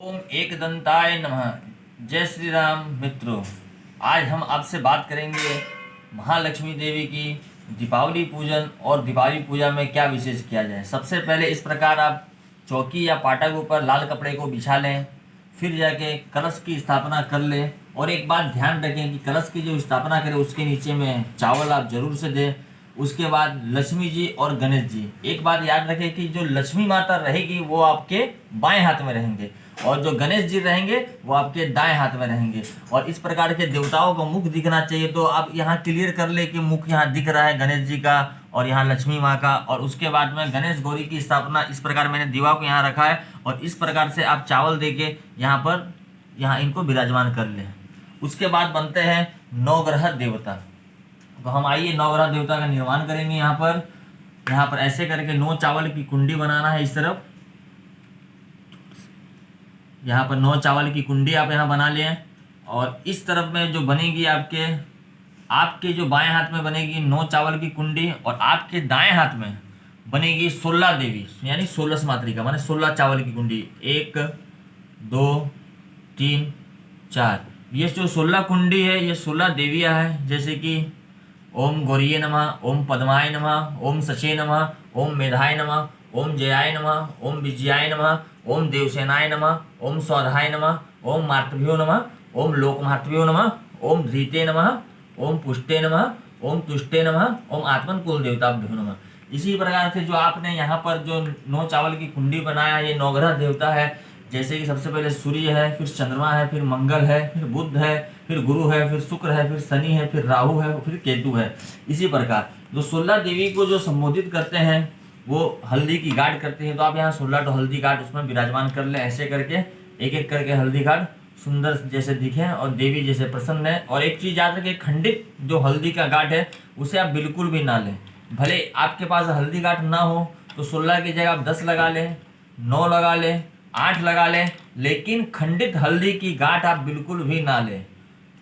ओम एकदंताय नमः। जय श्री राम मित्रों, आज हम आपसे बात करेंगे महालक्ष्मी देवी की दीपावली पूजन और दीपावली पूजा में क्या विशेष किया जाए। सबसे पहले इस प्रकार आप चौकी या पाटा के ऊपर लाल कपड़े को बिछा लें, फिर जाके कलश की स्थापना कर लें। और एक बात ध्यान रखें कि कलश की जो स्थापना करें उसके नीचे में चावल आप जरूर से दें। उसके बाद लक्ष्मी जी और गणेश जी, एक बात याद रखें कि जो लक्ष्मी माता रहेगी वो आपके बाएं हाथ में रहेंगे और जो गणेश जी रहेंगे वो आपके दाएं हाथ में रहेंगे। और इस प्रकार के देवताओं का मुख दिखना चाहिए, तो आप यहाँ क्लियर कर ले कि मुख यहाँ दिख रहा है गणेश जी का और यहाँ लक्ष्मी माँ का। और उसके बाद में गणेश गौरी की स्थापना इस प्रकार मैंने दीवा को यहाँ रखा है और इस प्रकार से आप चावल दे के यहाँ इनको विराजमान कर ले। उसके बाद बनते हैं नवग्रह देवता। तो हम आइए नवग्रह देवता का निर्माण करेंगे। यहाँ पर ऐसे करके 9 चावल की कुंडी बनाना है। इस तरफ यहाँ पर 9 चावल की कुंडी आप यहाँ बना लें और इस तरफ में जो बनेगी आपके जो बाएं हाथ में बनेगी 9 चावल की कुंडी और आपके दाएं हाथ में बनेगी 16 देवी, यानी 16 मातृका, माने 16 चावल की कुंडी। 1 2 3 4, ये जो 16 कुंडी है ये 16 देवियाँ हैं, जैसे कि ओम गौरीये नमः, ओम पद्माय नमः, ओम सचे नमः, ओम मेधाय नमः, ओम जयाय नमः, ओम विजयाय नमः, ओम देवसेनाय नमः, ओम स्वधाय नमः, ओम मातृभ्यो नमः, ओम लोकमातृभ्यो नमः, ओम धृते नमः, ओम पुष्टे नमः, ओम तुष्टे नमः, ओम आत्मन कुल देवताभ्यो नमः। इसी प्रकार से जो आपने यहाँ पर जो 9 चावल की कुंडी बनाया, ये नवग्रह देवता है। जैसे कि सबसे पहले सूर्य है, फिर चंद्रमा है, फिर मंगल है, फिर बुध है, फिर गुरु है, फिर शुक्र है, फिर शनि है, फिर राहु है, फिर केतु है। इसी प्रकार जो 16 देवी को जो संबोधित करते हैं वो हल्दी की गांठ करते हैं। तो आप यहाँ 16 तो हल्दी गांठ उसमें विराजमान कर ले। ऐसे करके एक एक करके हल्दी गांठ सुंदर जैसे दिखे और देवी जैसे प्रसन्न है। और एक चीज याद रखें, खंडित जो हल्दी का गांठ है उसे आप बिल्कुल भी ना लें। भले आपके पास हल्दी गांठ ना हो तो 16 की जगह आप 10 लगा लें, 9 लगा लें, 8 लगा लें, लेकिन खंडित हल्दी की गांठ आप बिल्कुल भी ना लें।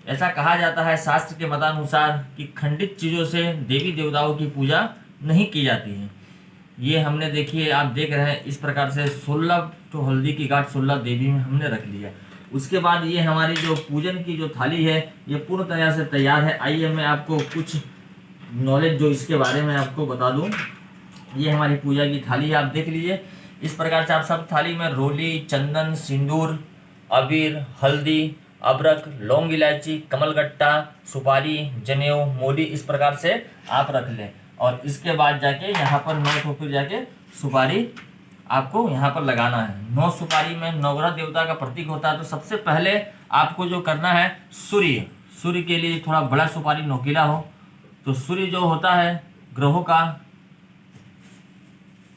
ऐसा कहा जाता है शास्त्र के मतानुसार कि खंडित चीज़ों से देवी देवताओं की पूजा नहीं की जाती है। ये हमने देखिए, आप देख रहे हैं इस प्रकार से 16 तो हल्दी की गांठ 16 देवी में हमने रख लिया। उसके बाद ये हमारी जो पूजन की जो थाली है ये पूर्ण तरह से तैयार है। आइए मैं आपको कुछ नॉलेज जो इसके बारे में आपको बता दूं। ये हमारी पूजा की थाली है, आप देख लीजिए। इस प्रकार से आप सब थाली में रोली, चंदन, सिंदूर, अबीर, हल्दी, अदरक, लौंग, इलायची, कमलगट्टा, सुपारी, जनेऊ, मोली, इस प्रकार से आप रख लें। और इसके बाद जाके यहाँ पर 9 ठोकर जाके सुपारी आपको यहाँ पर लगाना है। 9 सुपारी में नवग्रह देवता का प्रतीक होता है। तो सबसे पहले आपको जो करना है, सूर्य के लिए थोड़ा बड़ा सुपारी नोकीला हो। तो सूर्य जो होता है ग्रहों का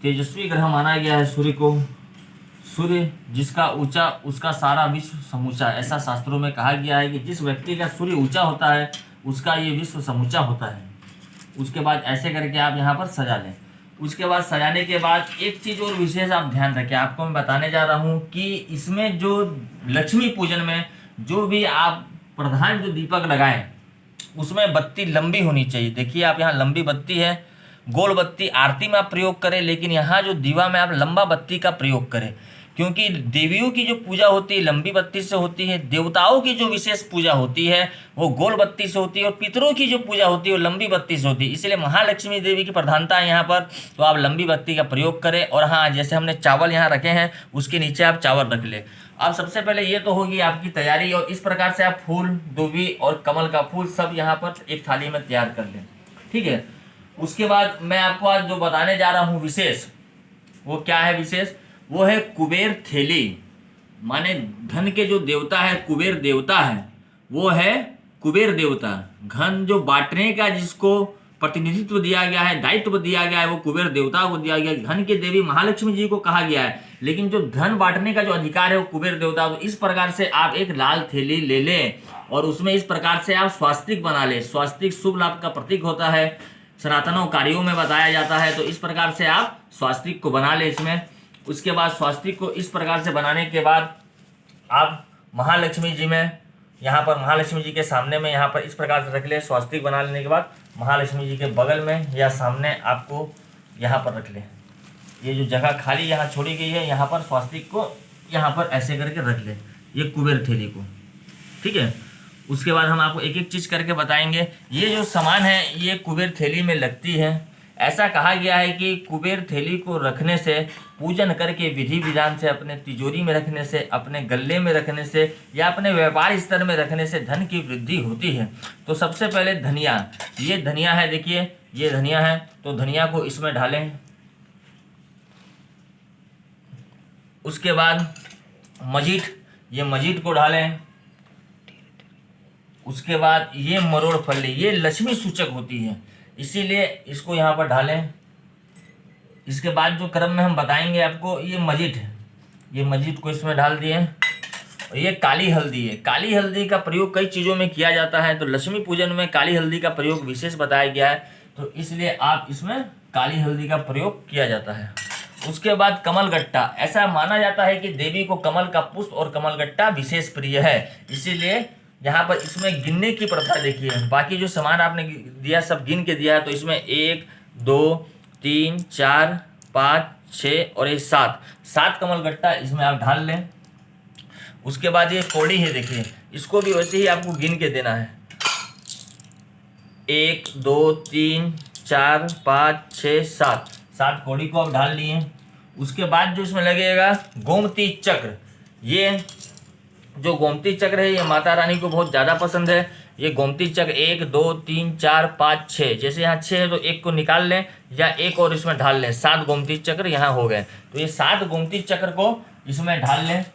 तेजस्वी ग्रह माना गया है सूर्य को। सूर्य जिसका ऊंचा उसका सारा विश्व समूचा, ऐसा शास्त्रों में कहा गया है कि जिस व्यक्ति का सूर्य ऊंचा होता है उसका ये विश्व समूचा होता है। उसके बाद ऐसे करके आप यहाँ पर सजा लें। उसके बाद सजाने के बाद एक चीज़ और विशेष आप ध्यान रखें, आपको मैं बताने जा रहा हूँ कि इसमें जो लक्ष्मी पूजन में जो भी आप प्रधान जो दीपक लगाएं उसमें बत्ती लंबी होनी चाहिए। देखिए आप यहाँ लंबी बत्ती है, गोल बत्ती आरती में आप प्रयोग करें, लेकिन यहाँ जो दीवा में आप लंबा बत्ती का प्रयोग करें, क्योंकि देवियों की जो पूजा होती है लंबी बत्ती से होती है, देवताओं की जो विशेष पूजा होती है वो गोल बत्ती से होती है, और पितरों की जो पूजा होती है वो लंबी बत्ती से होती है। इसलिए महालक्ष्मी देवी की प्रधानता है यहाँ पर, तो आप लंबी बत्ती का प्रयोग करें। और हाँ, जैसे हमने चावल यहाँ रखे हैं उसके नीचे आप चावल रख ले। अब सबसे पहले ये तो होगी आपकी तैयारी, और इस प्रकार से आप फूल, दुबी और कमल का फूल सब यहाँ पर एक थाली में तैयार कर लें, ठीक है। उसके बाद मैं आपको आज जो बताने जा रहा हूँ विशेष, वो क्या है विशेष, वो है कुबेर थैली। माने धन के जो देवता है कुबेर देवता है, वो है कुबेर देवता। धन जो बांटने का जिसको प्रतिनिधित्व दिया गया है, दायित्व दिया गया है, वो कुबेर देवता को दिया गया है। धन की देवी महालक्ष्मी जी को कहा गया है, लेकिन जो धन बांटने का जो अधिकार है वो कुबेर देवता। तो इस प्रकार से आप एक लाल थैली ले लें और उसमें इस प्रकार से आप स्वास्तिक बना लें। स्वास्तिक शुभ लाभ का प्रतीक होता है, सनातनों कार्यों में बताया जाता है। तो इस प्रकार से आप स्वास्तिक को बना लें इसमें। उसके बाद स्वास्तिक को इस प्रकार से बनाने के बाद आप महालक्ष्मी जी में, यहाँ पर महालक्ष्मी जी के सामने में यहाँ पर इस प्रकार से रख ले। स्वास्तिक बना लेने के बाद महालक्ष्मी जी के बगल में या सामने आपको यहाँ पर रख ले। ये जो जगह खाली यहाँ छोड़ी गई है यहाँ पर स्वास्तिक को यहाँ पर ऐसे करके रख ले ये कुबेर थैली को, ठीक है। उसके बाद हम आपको एक एक चीज़ करके बताएंगे। ये जो सामान है ये कुबेर थैली में लगती है। ऐसा कहा गया है कि कुबेर थैली को रखने से, पूजन करके विधि विधान से, अपने तिजोरी में रखने से, अपने गले में रखने से या अपने व्यापार स्तर में रखने से धन की वृद्धि होती है। तो सबसे पहले धनिया, ये धनिया है, देखिए ये धनिया है, तो धनिया को इसमें डालें। उसके बाद मजीठ, ये मजीठ को डालें। उसके बाद ये मरोड़ फल्ली, ये लक्ष्मी सूचक होती है, इसीलिए इसको यहाँ पर डालें। इसके बाद जो क्रम में हम बताएंगे आपको, ये मजीठ है, ये मजीठ को इसमें डाल दिए। और ये काली हल्दी है, काली हल्दी का प्रयोग कई चीज़ों में किया जाता है, तो लक्ष्मी पूजन में काली हल्दी का प्रयोग विशेष बताया गया है, तो इसलिए आप इसमें काली हल्दी का प्रयोग किया जाता है। उसके बाद कमलगट्टा, ऐसा माना जाता है कि देवी को कमल का पुष्प और कमलगट्टा विशेष प्रिय है, इसीलिए यहाँ पर इसमें गिनने की प्रथा देखिए। बाकी जो सामान आपने दिया सब गिन के दिया है, तो इसमें 1 2 3 4 5 6 और ये 7 कमलगट्टा इसमें आप ढाल लें। उसके बाद ये कौड़ी है, देखिए इसको भी वैसे ही आपको गिन के देना है। 1 2 3 4 5 6 7 कौड़ी को आप ढाल लिए। उसके बाद जो इसमें लगेगा गोमती चक्र, ये जो गोमती चक्र है ये माता रानी को बहुत ज़्यादा पसंद है। ये गोमती चक्र 1 2 3 4 5 6, जैसे यहाँ 6 है तो एक को निकाल लें या एक और इसमें ढाल लें, 7 गोमती चक्र यहाँ हो गए। तो ये 7 गोमती चक्र को इसमें ढाल लें।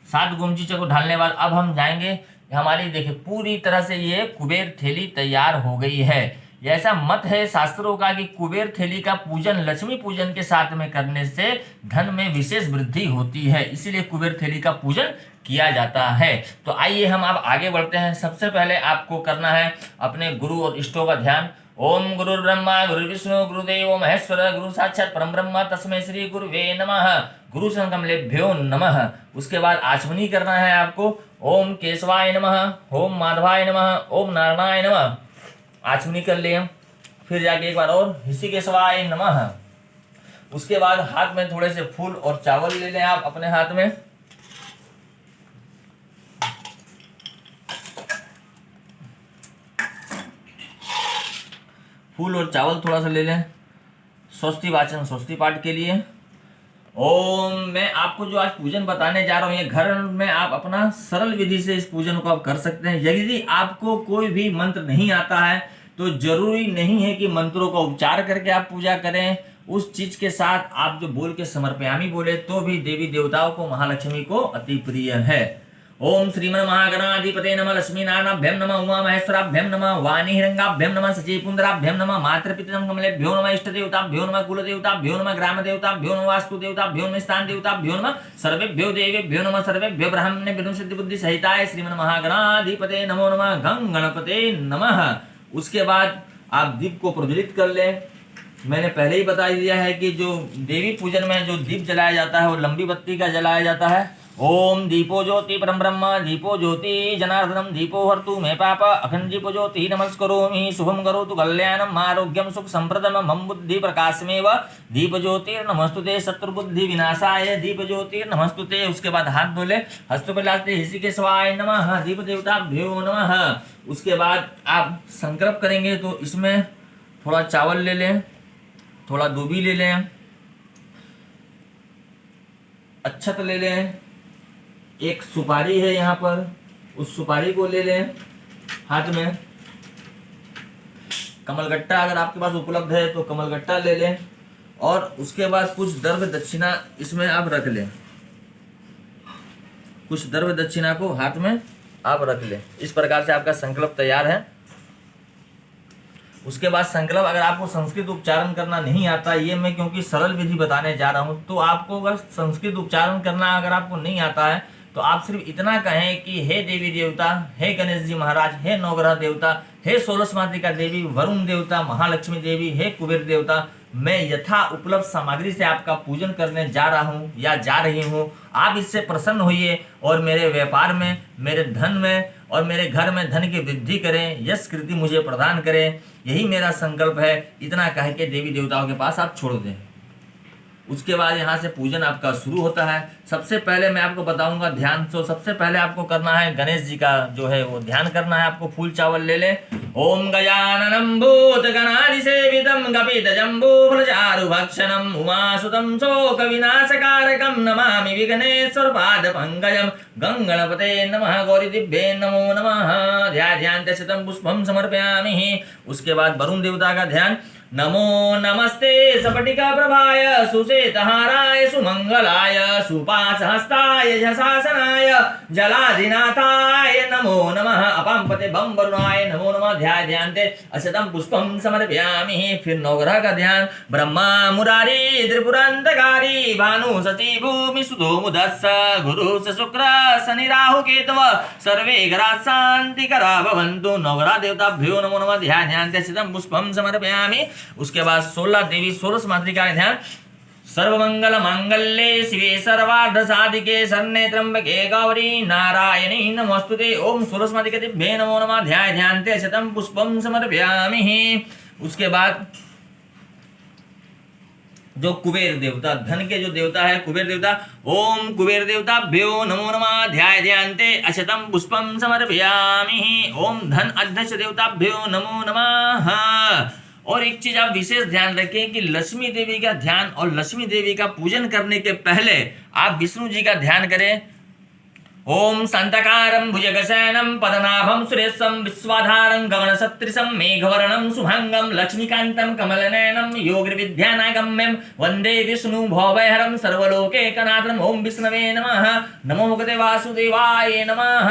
7 गोमती चक्र को ढालने के बाद अब हम जाएंगे, हमारी देखिए पूरी तरह से ये कुबेर थैली तैयार हो गई है। ऐसा मत है शास्त्रों का कि कुबेर थैली का पूजन लक्ष्मी पूजन के साथ में करने से धन में विशेष वृद्धि होती है, इसीलिए कुबेर थैली का पूजन किया जाता है। तो आइए हम अब आगे बढ़ते हैं। सबसे पहले आपको करना है अपने गुरु और इष्टों का ध्यान। ओम गुरु ब्रह्मा गुरु विष्णु गुरुदेव महेश्वर गुरु साक्षात परम ब्रह्म तस्मै श्री गुरुवे नमः, गुरु संकमलेभ्यो नमः। उसके बाद आचमनी करना है आपको। ओम केशवाय नमः, ओम माधवाय नमः, ओम नारायणाय नमः, आचमनी कर लिए। फिर जाके एक बार और ऋषिकेशवाय नमः। उसके बाद हाथ में थोड़े से फूल और चावल ले लें आप अपने हाथ में। फूल और चावल थोड़ा सा ले लें स्वस्ति वाचन, स्वस्ति पाठ के लिए। ओम, मैं आपको जो आज पूजन बताने जा रहा हूँ, ये घर में आप अपना सरल विधि से इस पूजन को आप कर सकते हैं। यदि आपको कोई भी मंत्र नहीं आता है तो जरूरी नहीं है कि मंत्रों का उच्चार करके आप पूजा करें, उस चीज के साथ आप जो बोल के समर्पयामी बोले तो भी देवी देवताओं को, महालक्ष्मी को अति प्रिय है। ओम श्रीमन महागणाधिपते नमः, लक्ष्मी नारायणाभ्यम नमः, उमा महेश्वराभ्यम नमः, वाणी हिरंगाभ्यम नमः, सचीपुंदराभ्यम नमः, मातृपितरं कमलेभ्यो नमः, इष्ट देवताभ्यो नमः, कुल देवताभ्यो नमः, ग्राम देवताभ्यो नमः, वास्तु देवताभ्यो नमः, स्थान देवताभ्यो नमः, सर्वेभ्यो देवेभ्यो नमः, सर्वेभ्यो ब्राह्मणेभ्यो नमः, सिद्धि बुद्धि सहिताय श्रीमन महागणाधिपते नमो नमः, गं गणपते नमः। उसके बाद आप दीप को प्रज्वलित कर लें। मैंने पहले ही बता दिया है कि जो देवी पूजन में जो दीप जलाया जाता है वो लंबी बत्ती का जलाया जाता है। ओम दीपो ज्योति परम ब्रह्म, दीपो ज्योति जनार्दनम, दीपो हर्तु मे पाप, अखंड दीपो ज्योति नमस्करोमि, शुभम करोतु कल्याणम, आरोग्यम सुख संप्रदम, मम बुद्धि प्रकाशमेव, दीप ज्योति नमस्तुते, शत्रु बुद्धि विनाशाय, दीप ज्योति नमस्तुते। उसके बाद हाथ धोले, हस्तों पर लाते ऋषिकेशवाय नमः, दीप देवताभ्यो नमः। उसके बाद आप संकल्प करेंगे तो इसमें थोड़ा चावल ले लें, थोड़ा दूबी ले लें, अक्षत ले लें, एक सुपारी है यहाँ पर, उस सुपारी को ले लें हाथ में। कमलगट्टा अगर आपके पास उपलब्ध है तो कमलगट्टा ले लें, और उसके बाद कुछ द्रव्य दक्षिणा इसमें आप रख लें। कुछ द्रव्य दक्षिणा को हाथ में आप रख लें। इस प्रकार से आपका संकल्प तैयार है। उसके बाद संकल्प, अगर आपको संस्कृत उच्चारण करना नहीं आता, ये मैं क्योंकि सरल विधि बताने जा रहा हूँ, तो आपको अगर संस्कृत उच्चारण करना अगर आपको नहीं आता है तो आप सिर्फ इतना कहें कि हे देवी देवता, हे गणेश जी महाराज, हे नवग्रह देवता, हे षोडश मातृका देवी, वरुण देवता, महालक्ष्मी देवी, हे कुबेर देवता, मैं यथा उपलब्ध सामग्री से आपका पूजन करने जा रहा हूँ या जा रही हूँ। आप इससे प्रसन्न होइए और मेरे व्यापार में, मेरे धन में और मेरे घर में धन की वृद्धि करें, यश कीर्ति मुझे प्रदान करें, यही मेरा संकल्प है। इतना कह के देवी देवताओं के पास आप छोड़ दें। उसके बाद यहाँ से पूजन आपका शुरू होता है। सबसे पहले मैं आपको बताऊंगा ध्यान। तो सबसे पहले आपको करना है गणेश जी का जो है वो ध्यान करना है। आपको फूल चावल ले लें। ओम गजाननं भूतगणाधिसेवितं गपितजम्बूफलचारुभक्षणं उमासुतं शोकविनाशकारकं नमामि विघ्नेश्वरपादपङ्कजं गङ्गणपते नमः गौरीदिव्ये नमो नमः। ध्यान शतं पुष्पं समर्पयामि। उसके बाद वरुण देवता का ध्यान। नमो नमस्ते स्फटिका प्रभाय सुशेतहाराय सुमंगलाय सुपासहस्ताय झशासनाय जलाधिनाथाय नमो नमः। अपांपते बम वरुणाय नमो नमः। ध्यान्ते अशतं पुष्पं समर्पयामि। फिर नवग्रह का ध्यान। ब्रह्मा मुरारी त्रिपुरांतकारी भानु शचि भूमि सुधो मुदस्स गुरु शुक्र शनि राहु केतव सर्वे ग्रहाः शान्तिकरा भवन्तु। नवग्रह देवताभ्यो नमो नमः। ध्यान्ते अशतं पुष्पं समर्पयामि। उसके बाद 16 देवी 16 मातृका का ध्यान। सर्वमंगल मांगल्ये शिवे सर्वार्थ साधिके शरण्ये त्र्यंबके गौरी नारायणी नमोस्तुते। ओम 16 मातृका दिव्ये नमो नमः। ध्यान्ते शतं पुष्पं समर्पयामि। उसके बाद जो कुबेर देवता धन के जो देवता है कुबेर देवता। ओम कुबेर देवताभ्यो नमो नमः। ध्यान्ते अशतं पुष्पं समर्पयामि। ओम धन अध्यक्ष देवताभ्यो नमो नमः। और एक चीज आप विशेष ध्यान रखें कि लक्ष्मी देवी का ध्यान और लक्ष्मी देवी का पूजन करने के पहले आप विष्णु जी का ध्यान करें। ओम शांताकारं भुजगशयनं पद्मनाभं सुरेशं विश्वाधारं गगनसदृशं मेघवर्णं शुभांगं लक्ष्मीकान्तं कमलनयनं योगिर्विद्यानागम्यं वंदे विष्णु भवभयहरं सर्वलोकैकनाथं। ओम विष्णवे नमः। नमो भगवते वासुदेवाय नमः।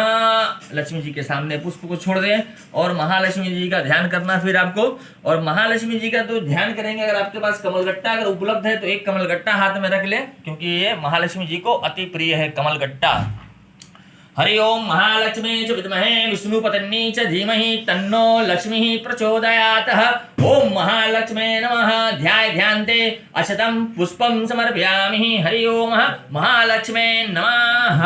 लक्ष्मी जी के सामने पुष्प को छोड़ दें और महालक्ष्मी जी का ध्यान करना फिर आपको। और महालक्ष्मी जी का तो ध्यान करेंगे, अगर आपके पास कमलगट्टा अगर उपलब्ध है तो एक कमलगट्टा हाथ में रख ले, क्योंकि ये महालक्ष्मी जी को अति प्रिय है कमलगट्टा। हरि ओम महालक्ष्मी च विद्महे विष्णुपत्नी च धीमहि तन्नो लक्ष्मी प्रचोदयात्। ओम महालक्ष्मी नमः। ध्यान्ते अशतं पुष्पं समर्पयामि। हरि ओम महालक्ष्मी नमः।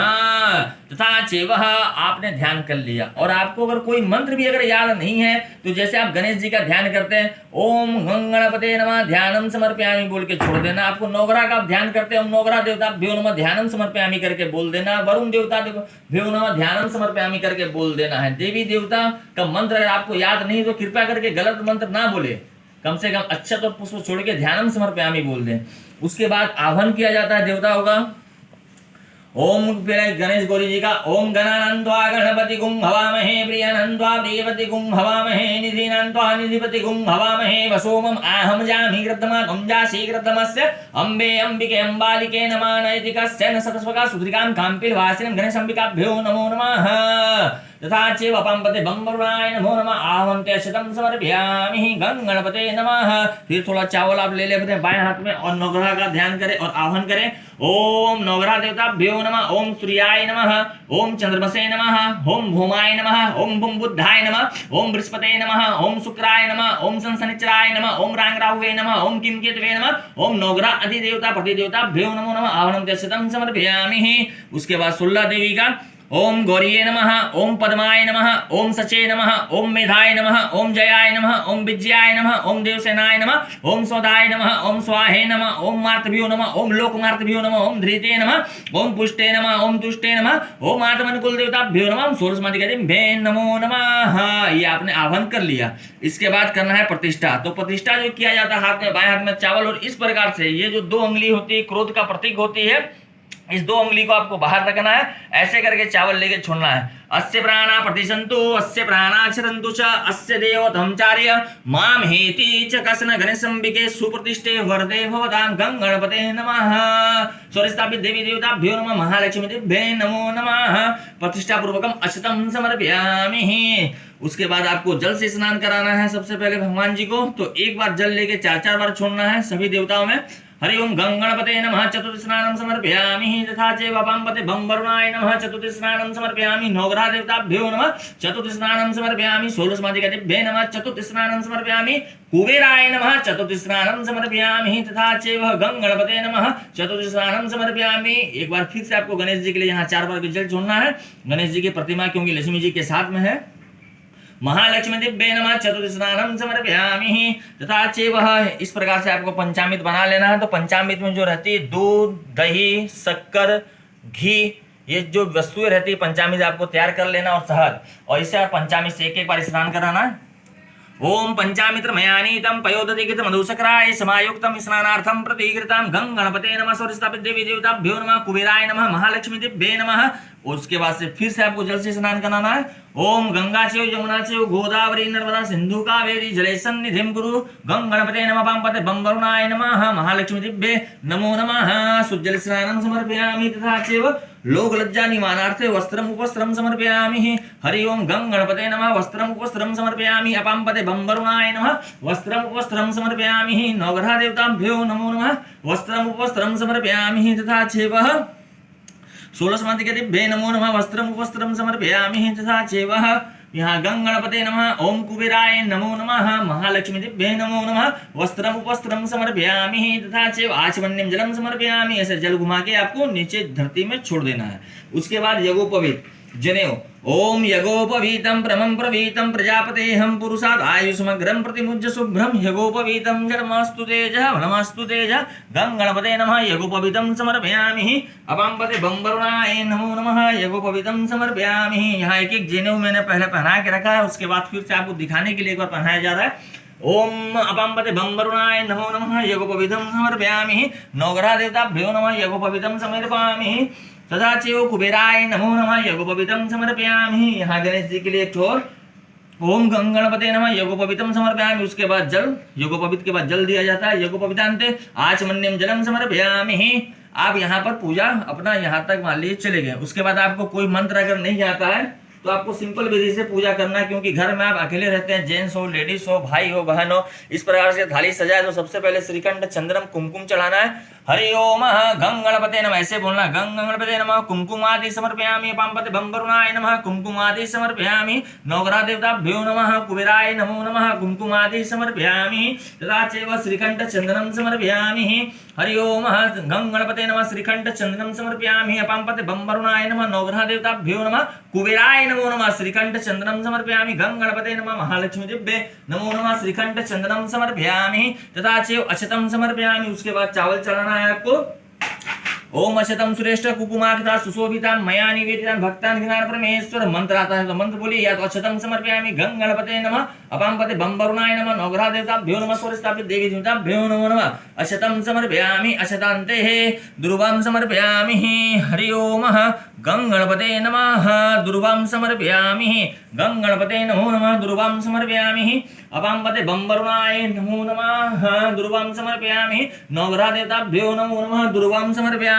तथा वह आपने ध्यान कर लिया। और आपको अगर कोई मंत्र भी अगर याद नहीं है तो जैसे आप गणेश जी का ध्यान करते हैं ओम गणपते नमः ध्यानम समर्पयामि बोल के छोड़ देना। आपको नवग्रह का ध्यान करते हैं ओम नवग्रह देवताभ्यो नमः ध्यानम समर्पयामि करके बोल देना। वरुण देवताभ्यो नमः ध्यानम समर्पयामि करके बोल देना है। देवी देवता का मंत्र अगर आपको याद नहीं तो कृपया करके गलत मंत्र ना बोले, कम से कम अच्छा तो पुष्प छोड़ के ध्यानम समर्पयामि बोल दें। उसके बाद आह्वान किया जाता है देवताओं का। ओम गणेश गौरी जी का। ओम गणानंत्वा गणपति गुं हवामहे प्रियनंत्वा प्रियपति गुं हवामहे निधिनंत्वा निधिपति गुं हवामहे वसोमम आहम जामि कृतमा त्वं जासि कृतमस्य अम्बे अंबिके अंबालिके नमः नैतिकस्य न सतस्वका सुधृकां काम्पिलवासिनं गणेशंबिकाभ्यो नमो नमः। तथा चेवपांपते बम्बरुणाय नमो नमः। आहवन्ते शतं समर्पयामि गणपते नमः। फिर थोड़ा चावल आप ले ले अपने बाएं हाथ में और नवग्रह का ध्यान करें और आह्वान करें। ओम नवग्रह देवताभ्यो नमः। ओम सूर्याय नमः। ओम चंद्रमसे नमः। ओम भूमाय नमः। ओम भूम बुद्धाय नमः। ओम बृहस्पते नमः। ओम शुक्राय नमः। ओम शनिश्चराय नमः। ओम रांगराहुवे नमः। ओम किमकेतवे नमः। ओम नवग्रह अधिदेवता प्रतिदेवताभ्यो नमो नमः। आहवन्ते शतं समर्पयामि। उसके बाद 16 देवी का। ओम गौरीये नमः। ओम पद्माय नमः। ओम सचे नमः। ओम मेधाय नमः। ओम जयाय नमः। ओम विजयाय नमः। ओम देवसेनाय नमः। ओम स्वदाय नमः। ओम स्वाहे नमः। ओम मार्तभ्यो नमः। ओम लोकमार्तभ्यो नमः। ओम धृते नमः। ओम पुष्टे नमः। ओम तुष्टे नमः। ओम आत्मनुकूल देवताभ्यो नमः। 16 मातृका नमो नमः। ये आपने आह्वान कर लिया। इसके बाद करना है प्रतिष्ठा। तो प्रतिष्ठा जो किया जाता है हाथ में बाएं हाथ में चावल और इस प्रकार से ये जो 2 उंगली होती है क्रोध का प्रतीक होती है, इस 2 उंगली को आपको बाहर रखना है। ऐसे करके चावल लेके छोड़ना है। अस्य प्राणा प्रतिसंतु अस्य प्राणाक्षरन्तु च अस्य देवतमचार्य माम हेति च कसन गणेशंबिके सुप्रतिष्ठे वरदे भवतां गणपते नमः। स्वरस्थापित देवी देवताभ्यो नमः। महालक्ष्मी देव्ये नमो नमः। प्रतिष्ठा पूर्वकम अशतं समर्पयामि। उसके बाद आपको जल से स्नान कराना है सबसे पहले भगवान जी को। तो एक बार जल लेके 4-4 बार छोड़ना है सभी देवताओं में। हरि ओम गणपते नमः। चतुर्थ स्नानं समर्पयामि। तथा चेवपांपते बम वरुणाय नमः। चतुर्थ स्नानं समर्पयामि। नवग्रह देवताभ्यो नमः। चतुर्थ स्नानं समर्पयामि। 16 मातृका दिव्ये नमः। चतुर्थ स्नानं समर्पयामि। कुबेराय नमः। चतुर्थ स्नानं समर्पयामि। तथा चेव गणपते नमः। चतुर्थ स्नानं समर्पयामि। एक बार फिर से आपको गणेश जी के लिए यहाँ 4 बार जल छोड़ना है। गणेश जी की प्रतिमा क्योंकि लक्ष्मी जी के साथ में है। महालक्ष्मी दिव्ये नमः चतुर्थ स्नानम समर्पयामि तथा चैव। इस प्रकार से आपको पंचामृत बना लेना है। तो पंचामृत में जो रहती है दूध, दही, शक्कर, घी, ये जो वस्तुएं रहती है पंचामृत आपको तैयार कर लेना और शहद, और इससे पंचामृत से एक बार स्नान कराना है। ओम पंचामित्र मयानीतम पयोदधिकृत मधुसकराय समायुक्तम स्नानार्थम प्रतिकृतम गं गणपते नमः स्वरस्थापित देवी देवताभ्यो नमः कुबेराय नमः महालक्ष्मी दिव्ये नमः। उसके बाद से फिर से आपको जल से स्नान कराना है। ओम गंगा चैव यमुना चैव गोदावरी नर्मदा सिंधु कावेरी जले सन्निधिं कुरु गं गणपते नमः पांपते बम वरुणाय नमः महालक्ष्मी दिव्ये नमो नमः। सुज्जल स्नानं समर्पयामि तथा चैव लोक लज्जा निवारणार्थे वस्त्रम उपस्त्रम समर्पयामि। हरि ओम गं गणपते नमः वस्त्रम उपस्त्रम समर्पयामि अपांपते बम वरुणाय नमः वस्त्रम उपस्त्रम समर्पयामि। नवग्रह देवताभ्यो नमो नमः वस्त्रम उपस्त्रम समर्पयामि तथा चैव 16 मातिके दिव्ये नमो नमः वस्त्रम उपस्त्रम समर्पयामि तथा चैव। यहाँ गं गणपते नमः ओम कुबेराय नमो नमः महालक्ष्मी दिव्ये नमो नमः वस्त्रम उपस्त्रम समर्पयामि तथा चैव आचमन्यम जलम समर्पयामि। ऐसे जल घुमा के आपको नीचे धरती में छोड़ देना है। उसके बाद यज्ञोपवीत जनेऊ ओम यज्ञोपवीतम प्रमं प्रवीतम प्रजापतेहं पुरुषाद आयुष्मग्रं प्रतिमुज्य शुभ्रम यज्ञोपवीतम जन्मस्तु तेजः नमस्तु तेजः गं गणपते नमः यज्ञोपवीतम समर्पयामि अपांपते बम वरुणाय नमो नमः यज्ञोपवीतम समर्पयामि। यहाँ एक एक जनेऊ मैंने पहले पहना के रखा है, उसके बाद फिर से आपको दिखाने के लिए एक बार पहनाया जा रहा है। ओम अपांपते बम वरुणाय नमो नमः यज्ञोपवीतम समर्पयामि। नवग्रह देवताभ्यो नमः यज्ञोपवीतम समर्पयामि तथा चैव कुबेराय नमो नमः यज्ञोपवीतम समर्पयामि। यहाँ गणेश जी के लिए एक छोर ओम गं गणपते नमः यज्ञोपवीतम समर्पयामि। उसके बाद जल, यज्ञोपवीत के बाद जल दिया जाता है। यज्ञोपवीतान्ते आचमन्यम जलम समर्पयामि। आप यहाँ पर पूजा अपना यहाँ तक मान लीजिए चले गए। उसके बाद आपको कोई मंत्र अगर नहीं आता है तो आपको सिंपल विधि से पूजा करना है, क्योंकि घर में आप अकेले रहते हैं, जेंट्स हो, लेडीज हो, भाई हो, बहन हो। इस प्रकार से थाली सजाए तो सबसे पहले श्रीकंठ चंद्रम कुमकुम चढ़ाना है। हरि ओम गं गणपते नमः ऐसे बोलना, गं गणपते नमः कुमकुमादि समर्पयामि पांपते बम वरुणाय नमः कुमकुमादि समर्पयामि। नवग्रह देवताभ्यो नमः कुबेराय नमो नमः कुमकुमादि समर्पयामि तथा चैव श्रीकंठ चंदनं समर्पयामि। हरि ओम गं गणपते नमः श्रीकंठ चंदनं समर्पयामि अपांपते बम वरुणाय नमः। नवग्रह देवताभ्यो नमः कुबेराय नमो नमः श्रीकंठ चंदनं समर्पयामि। गं गणपते नमः महालक्ष्मी दिव्ये नमो नमः श्रीकंठ चंदनं समर्पयामि तथा चैव अक्षतं समर्पयामि। उसके बाद चावल चढ़ाना है आपको। ओम अशतम श्रेष्ठ कुकुमार्था सुशोभितान मया निवेदितान भक्तान ज्ञान परमेश्वर। मंत्र आता है तो मंत्र बोलिए, या तो अक्षतम समर्पयामि गं गणपते नमः अपांपते बम वरुणाय नमः। नवग्रह देवताभ्यो नमः स्वरस्थापित देवी देवताभ्यो नमो नमः। अशतम समर्पयामि अशतान्ते दुर्वां समर्पयामि। हरि ओम गं गणपते नमः दुर्वां समर्पयामि। गं गणपते नमो नमः दुर्वां समर्पयामि अपांपते बम वरुणाय नमो नमः दुर्वां समर्पयामि। नवग्रह देवताभ्यो नमो नमः दुर्वां समर्पयामि।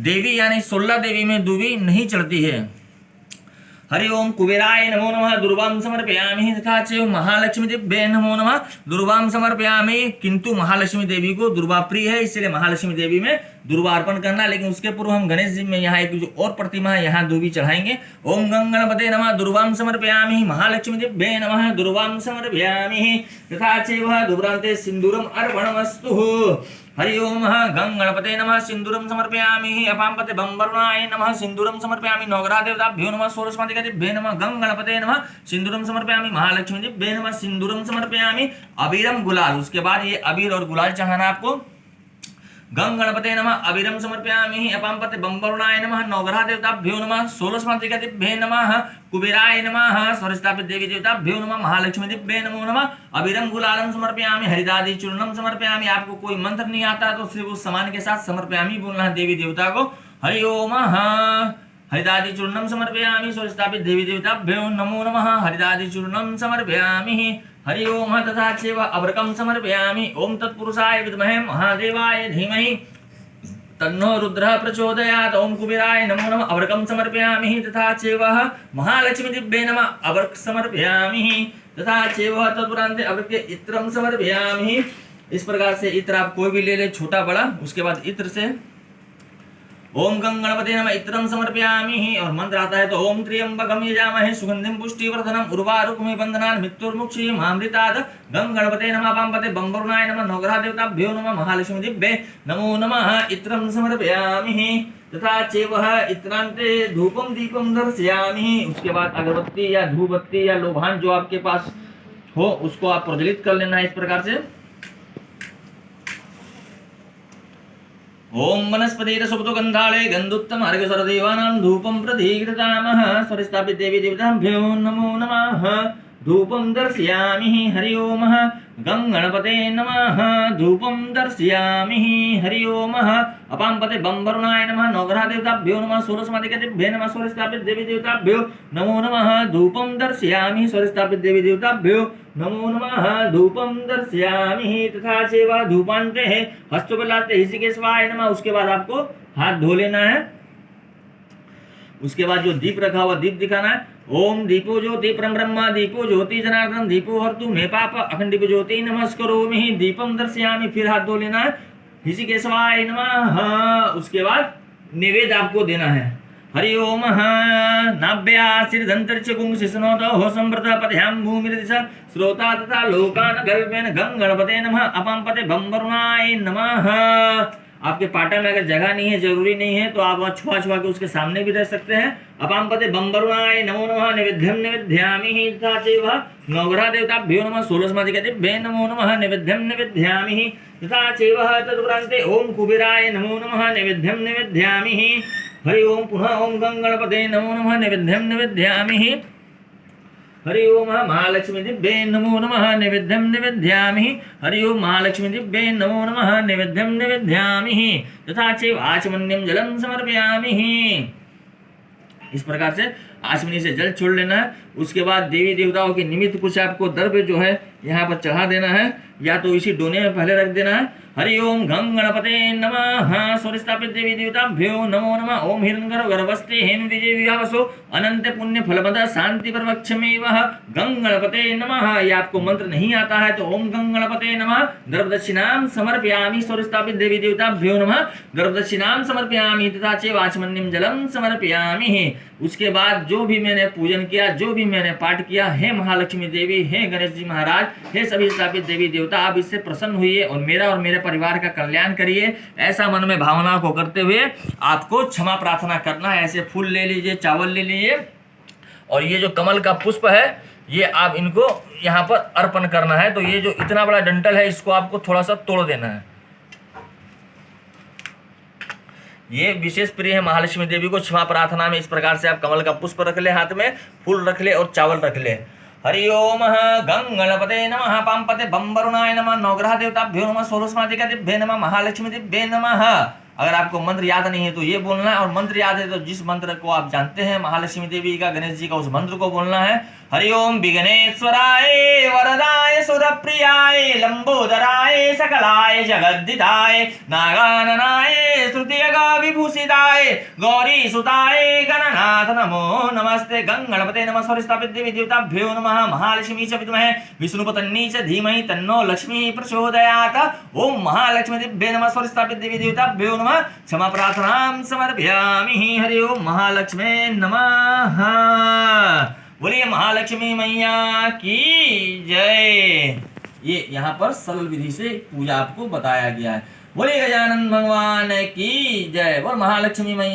देवी यानी 16 देवी में दूवी नहीं चढ़ती है। हरि ओम कुबेराय नमो नमः दुर्वां समर्पयामि तथा चैव महालक्ष्मी दिव्ये नमो नमः दुर्वां समर्पयामि। किंतु महालक्ष्मी देवी को दुर्वा प्रिय है, इसलिए महालक्ष्मी देवी में दुर्वा अर्पण करना। लेकिन उसके पूर्व हम गणेश जी में यहाँ एक जो और प्रतिमा है यहाँ दूवी चढ़ाएंगे। ओम गं गणपते नमः दुर्वां समर्पयामि महालक्ष्मी दिव्ये नमः दुर्वां समर्पयामि तथा चैव दुर्वान्ते सिन्दूरम अर्पणमस्तु। हरि ओम गं गणपते नमः सिन्दूरं समर्पयामि अपांपते बम वरुणाय नमः सिन्दूरं समर्पयामि। नवग्रह देवताभ्यो नमः षोडशमादिका दिव्ये नमः गं गणपते नमः सिन्दूरं समर्पयामि महालक्ष्मी दिव्ये नमः सिन्दूरं समर्पयामि। अबीरम गुलाल, उसके बाद ये अबीर और गुलाल चढ़ाना आपको। गं गणपते नमः अबीरम समर्पयामि अपांपते बम वरुणाय नमः। नवग्रह देवताभ्यो नमः षोडशमादिका दिव्ये नमः कुबेराय नमः स्वरस्थापित देवी देवताभ्यो नमः महालक्ष्मी दिव्ये नमो नमः। अबीरम गुलालम समर्पयामि हरिदादि चूर्णम समर्पयामि। आपको कोई मंत्र नहीं आता तो सिर्फ उस सामान के साथ समर्पयामि बोलना है देवी देवता को। हरि ओम हरिदादि चूर्णम समर्पयामि स्वरस्थापित देवी देवताभ्यो नमो नमः हरिदादि चूर्णम समर्पयामि। हरि ओम तथा चैव अभ्रकम समर्पयामि। ओम तत्पुरुषाय विद्महे महादेवाय धीमहि तन्नो रुद्रः प्रचोदयात्। ओम कुबेराय नमो नमः अभ्रकम समर्पयामि तथा चैव महालक्ष्मी दिव्ये नमः अभ्रक समर्पयामि तथा चैव तदुपरान्ते अभ्रके इत्रम समर्पयामि। इस प्रकार से इत्र आप कोई भी ले ले, छोटा बड़ा। उसके बाद इत्र से ओम गं गणपते नमः इत्रं समर्पयामि। और मंत्र आता है तो ओम त्र्यंबकं यजामहे सुगंधिं पुष्टिवर्धनम् उर्वारुकमिव बन्धनान् मृत्युर्मुक्षीयमामृतात्। गं गणपते नमः पांपते बम वरुणाय नमः। नवग्रह देवताभ्यो नमः महालक्ष्मी दिव्ये नमो नमः इत्रं समर्पयामि तथा चेवह इत्रांते धूपम दीपम दर्शयामि। उसके बाद अगरबत्ती या धूपबत्ती या लोभान जो आपके पास हो उसको आप प्रज्वलित कर लेना है इस प्रकार से। ओम वनस्पतिर सुप्तो गंधाले गंधुत्तम अर्घ सर्वदेवानां धूपम प्रदीकृतामः स्वरिस्थापित देवी देवताभ्यो नमो नमः। धूपम दर्शयामि हरि ओम गंगणपते नमः। धूपम दर्शयामि हरि ओम अपांपते बंबरुणाय नमः। नवग्रह देवताभ्यो नमः। षोडशमादिकेभ्यो नमः। स्वरिस्थापित देवी देवताभ्यो नमो नमः। धूपम दर्शयामि स्वरिस्थापित देवी देवताभ्यो नमो नमः। धूपम दर्शयामि तथा सेवा धूपांते है हस्तोपलाते ऋषिकेशवाय नमः। उसके बाद आपको हाथ धो लेना है। उसके बाद जो दीप रखा हुआ दीप दिखाना है। ओम दीपो ज्योति परम ब्रह्म दीपो ज्योति जनार्दन दीपो हरतु मे पाप अखंड दीप ज्योति नमस्करोमि दीपम दर्शयामि। फिर हाथ धो लेना है। ऋषिकेशवाय नमः। उसके बाद निवेद आपको देना है। हरि ओम नाभ्यासिर्धंतरिच गुंसिसनोत हो संवृत पथ्याम भूमिर्दिशा श्रोता तथा लोकान गर्भेन गं गणपते नमः। अपांपते बंबरुणाय नमः। आपके पाटा में अगर जगह नहीं है, जरूरी नहीं है, तो आप छुआ छुआ के उसके सामने भी रख सकते हैं। अपांपते बंबरुणाय नमो नमः। निवेद्यम निवेद्यामि तथा चैव नवग्रह देवताभ्यो नमः। षोडशमादिकेभ्यो नमो नमः। निवेद्यम निवेद्यामि तथा चैव तदुपरान्ते ओम कुबेराय नमो नमः। निवेद्यम निवेद्यामि हरि ओम। पुनः ओम गं गणपते नमो नमः। निवेद्यम निवेद्यामि हरि ओम महालक्ष्मी दिव्ये नमो नमः। निवेद्यम निवेद्यामि हरि ओम महालक्ष्मी दिव्ये नमो नमः। निवेद्यम निवेद्यामि तथा चैव आचमन्यम जलम समर्पयामि। इस प्रकार से आचमनी से जल छोड़ लेना है। उसके बाद देवी देवताओं के निमित्त कुछ आपको द्रव्य जो है यहाँ पर चढ़ा देना है, या तो इसी डोने में पहले रख देना है। हरि ओम गं गणपते नमः। स्वरिस्थापित देवी देवताभ्यो नमो नमः। ओम हिरण्यगर्भ गर्भस्ते हेम विजय विवाहसो अनंत पुण्य फलपद शांति परवक्षमेव गं गणपते नमः। ये आपको मंत्र नहीं आता है तो ओम गं गणपते नमः गर्भ दक्षिणाम समर्पयामि। स्वरिस्थापित देवी देवताभ्यो नमः गर्भ दक्षिणाम समर्पयामि तथा चैव आचमन्यम जलम समर्पयामि। उसके बाद जो भी मैंने पूजन किया, जो भी मैंने पाठ किया, हे महालक्ष्मी देवी, हे गणेश जी महाराज, हे सभी स्थापित देवी देवता, आप इससे प्रसन्न हुई और मेरा और मेरे परिवार का कल्याण करिए। ऐसा मन में भावना को करते हुए आपको क्षमा प्रार्थना करना है। ऐसे फूल ले लीजिए, चावल ले लीजिए, और ये जो कमल का पुष्प है ये आप इनको यहाँ पर अर्पण करना है। तो ये जो इतना बड़ा डंठल है इसको आपको थोड़ा सा तोड़ देना है। ये विशेष प्रिय है महालक्ष्मी देवी को। क्षमा प्रार्थना में इस प्रकार से आप कमल का पुष्प रख ले, हाथ में फूल रख ले और चावल रख ले। हरि ओम गं गणपते नमः। पांपते बंबरुणाय नमः। नवग्रह देवताभ्यो नमः। षोडशमादिकेभ्यो नमः। महालक्ष्मी दिव्ये नमः। अगर आपको मंत्र याद नहीं है तो ये बोलना है, और मंत्र याद है तो जिस मंत्र को आप जानते हैं महालक्ष्मी देवी का, गणेश जी का, उस मंत्र को बोलना है। हरि ओम विघ्नेश्वराय वरदाय सुरप्रियाय लंबोदराय सकलाय जगद्दिताय नागाननाय श्रुतियगा विभूषिताय गौरी सुताय गणनाथ नमो नमस्ते। गं गणपते नमः। स्वरिस्थापित देवी देवताभ्यो नमः। महालक्ष्मी च विद्महे विष्णुपत्नी च धीमहि तन्नो लक्ष्मी प्रचोदयात्। ओम महालक्ष्मी दिव्ये नमः। स्वरिस्थापित देवी देवताभ्यो नमः। क्षमा प्रार्थनां समर्पयामि। हरि ओम महालक्ष्मी नमः। बोलिए महालक्ष्मी मैया की जय। ये यहाँ पर सरल विधि से पूजा आपको बताया गया है। बोलिए गजानन भगवान की जय। बोल महालक्ष्मी मैया।